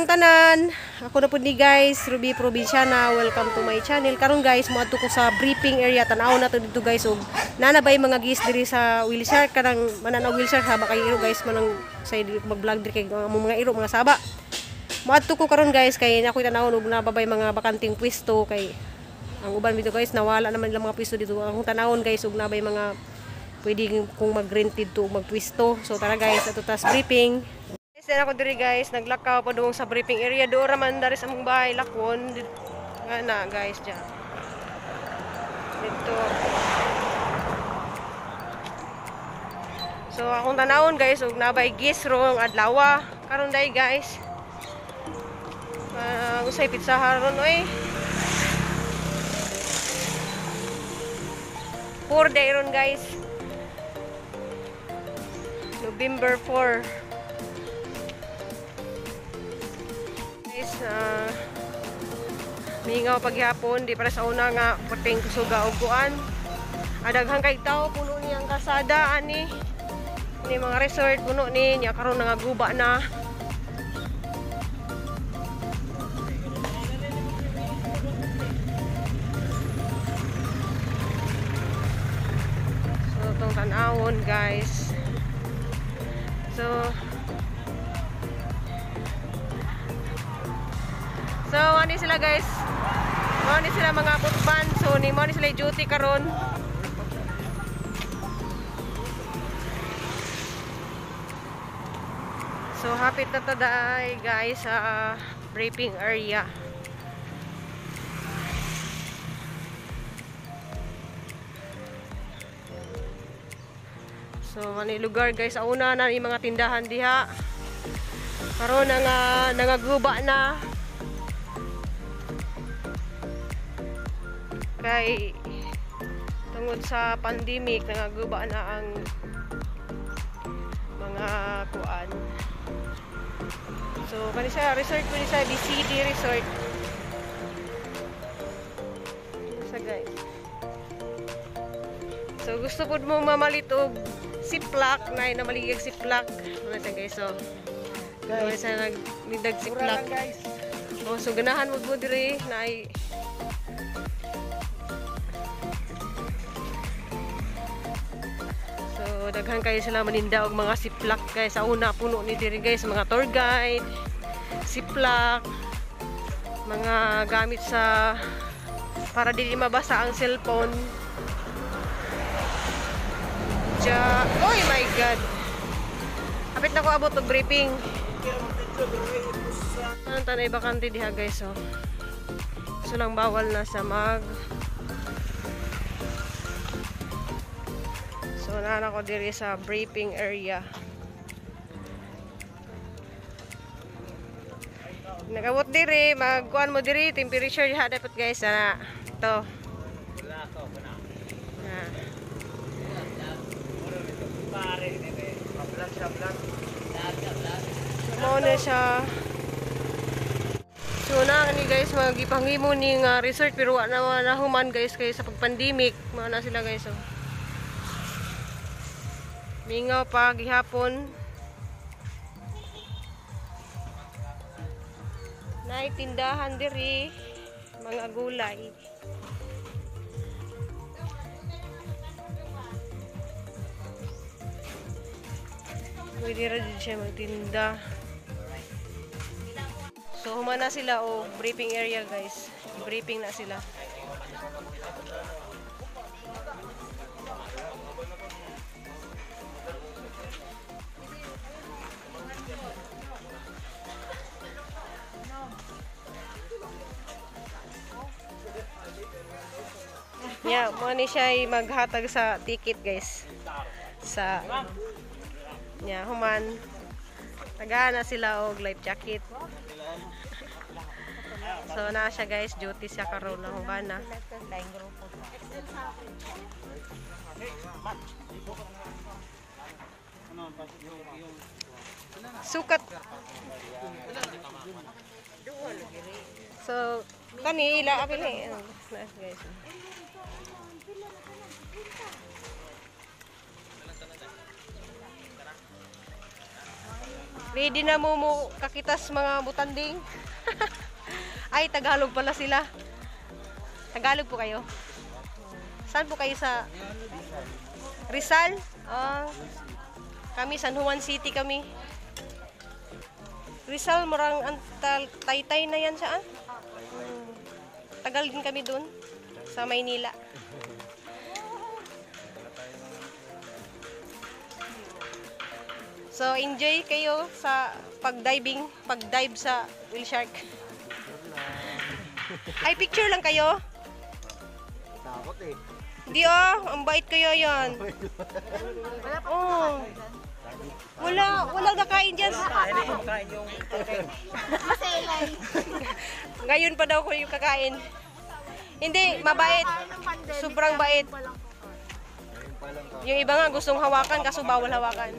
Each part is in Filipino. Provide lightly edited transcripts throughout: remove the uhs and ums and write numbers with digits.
Karon tanan, ako na pud ni guys, Ruby Provinciana. Welcome to my channel. Karon guys, moadto ko sa briefing area. Tan-aw na to dito guys ug nanabay mga gis diri sa wheelchair kanang mananaw wheelchair saba kay iro guys manang say mag-vlog diri kay mga iro mga saba. Moadto ko karon guys kay nakoy tan-aw ug nababay mga bakanting pwesto kay ang uban dito guys nawala naman ilang mga pwesto dito. Akong tan-awon guys ug nabay mga pwedeng kung mag-rented to magpwesto. So tara guys, ato tas briefing. Then ako diri guys, naglakaw pa doon sa briefing area. Doon raman dari sa mong bahay lakon. Nga na guys dyan. Dito. So akong tanawon guys, ug nabay gisrong adlawa. Karon day guys. Usay pizza haron oy. 4 day ron guys. November 4. Mingaw paghapon di para sa una nga pating kusuga og kuan adaghang kay tawo puno niyang kasada ani ni mga resort puno ni nya karon nangaguba na so tong tan-awon guys So, ano sila guys? Ano sila mga putban? So, ni mo sila duty karon. So, hapit na taday guys sa briefing area. So, ano lugar guys? Sa una na yung mga tindahan diha. Karon nga nangaguba na. Kay tungod sa pandemic nangaguba na ang mga kuan. So kani sa resort ko ni sa BCD resort. Sa guys. So gusto pud mo mamalit og siplak na namaligig siplak. Ano sa guys so. Guys sa nagnidag siplak. Oh so ganahan mo diri na ay daghan kayo sila maninda og mga siplak guys sa una puno ni diri guys mga tour guide siplak mga gamit sa para dili mabasa ang cellphone oh my god hapit na ko abot og briefing ang tanay bakante diha guys oh so lang bawal na sa So, nana ko diri sa briefing area. Nagabot diri, magkuhan mo diri, temperature diha dapat guys, ana. To. Mo na siya. So, na ni guys, magipangimo ni nga resort pero wala na human guys kay sa pag-pandemic, mga na sila guys. So. Mingaw pa gihapon. Nay tindahan diri mga gulay. Pwede ra din siya magtinda. So humana sila o briefing area guys. Briefing na sila. Yeah, mo ni siya maghatag sa ticket guys. Sa human. Tagana sila og life jacket. So na siya guys, duty siya karon ng bana. Sukat. So kani ila apil guys. Ready na mo kakitas mga butanding. Ay, Tagalog pala sila. Tagalog po kayo. Saan po kayo sa Rizal? Kami San Juan City kami. Rizal, murang Taytay na yan siya. Tagal din kami dun sa Maynila. So, enjoy kayo sa pag-dive sa whale shark. Ay, picture lang kayo? Takot eh. Hindi ang bait kayo yan. Oh. Wala nakain dyan. Ngayon pa daw ko yung kakain. Hindi, mabait. Sobrang bait. Yung iba nga gustong hawakan kaso bawal hawakan.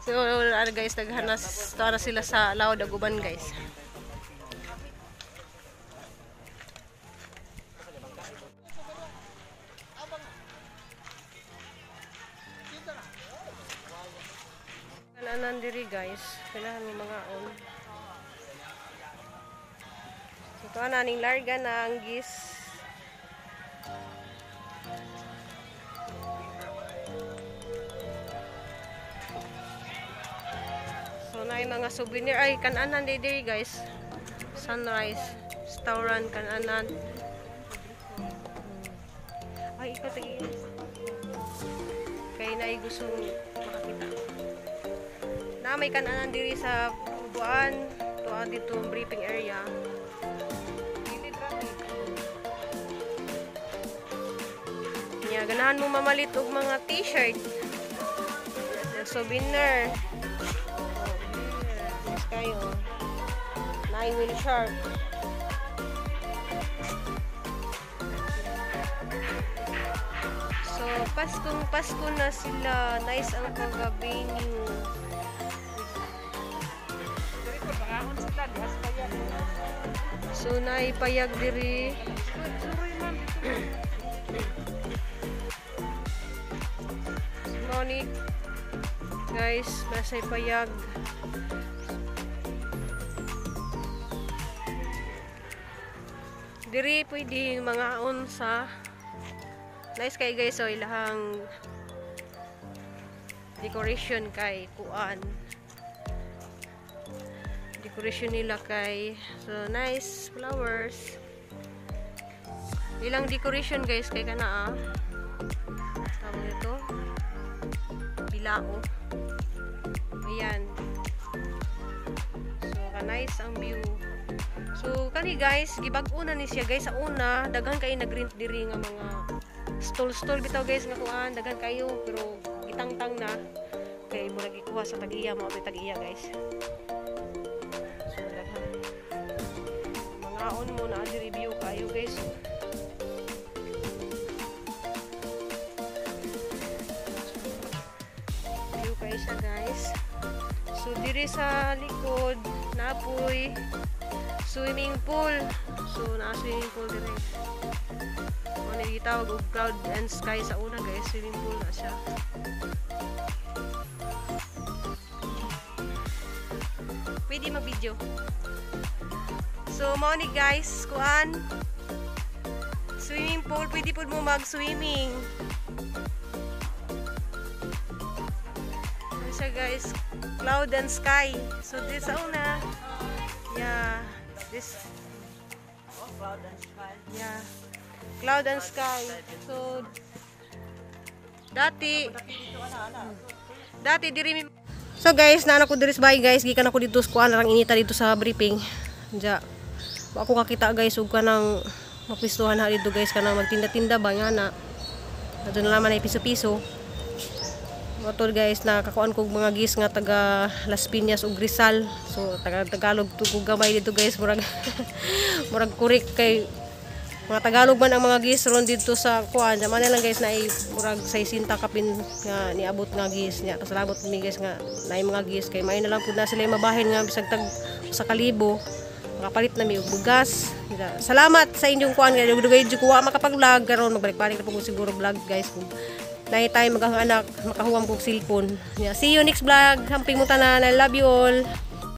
So, guys, naghanas na sila sa Lao Daguban, guys. Kananan diri, guys. Kailangan mo mga on. So, ito naning larga na ang gis. So, na yung mga souvenir. Ay, kananan diri, guys. Sunrise. Restaurant, kananan. Ay, ikaw tagi. Kaya na gusto makakita. Na may kananan diri sa Buan. Tuwa dito briefing area. Nya, ganahan mo mamalit og mga t-shirt. Souvenir. Kayo. Nine whale shark. So, Pasko na sila. Nice ang kagabi niyo. So, naipayag diri. Morning. Guys, nasa ipayag. Diri pwede mga on sa nice kay guys, so ilahang decoration kay kuan. Decoration nila kay so nice flowers. Ilang decoration guys kay kana tawag nito bilao. Ayan. So ka-nice ang view. So kani guys, gibag-o na ni siya guys sa una, daghan kay nag-rent diri nga mga stall bitaw guys nga kuan, daghan kayo pero gitangtang na kay murag gikuha sa tag-iya mo tag-iya guys. So daghan mga on mo na di review kayo guys. Review kayo siya guys. So diri sa likod napoy swimming pool. So, na-swimming pool din eh. Kung nagitawag og Cloud and Sky sa una guys, swimming pool na siya. Pwede mag-video. So, mao ni guys, kuan swimming pool, pwede po mo mag-swimming. Ano siya guys, Cloud and Sky. So, this sa una. Yeah. This Cloud and Sky. Yeah. Cloud and Sky. So dati diri. So guys, naana ko diri sa bahay guys, gikan ako dito sa kuan lang inita dito sa briefing. Ja. Ako kakita guys ug kanang mapistuhan ha dito guys kanang magtinda-tinda ba nga na. Adto na naman ay piso-piso. Motor guys, nakakuan kog mga gis nga taga Las Piñas ug Rizal. So Tagalog to kog gamay dito guys, murag murag kurik kay mga Tagalog man ang mga gis ron dito sa kuan. Sa man lang guys na murag 60 kapin nga niabot nga gis nya. Pasalamat mi guys nga naay mga gis kay may na lang pud na sila mabahin nga bisag tag sa kalibo. makapalit na mi og bugas. Salamat sa inyong kuan nga dugay jud ko wa makapag-vlog karon magbalik-balik na po ko siguro vlog guys kung nay time magahanak makahuwam kog cellphone. Yeah, see you next vlog. Hamping mo tanan. I love you all.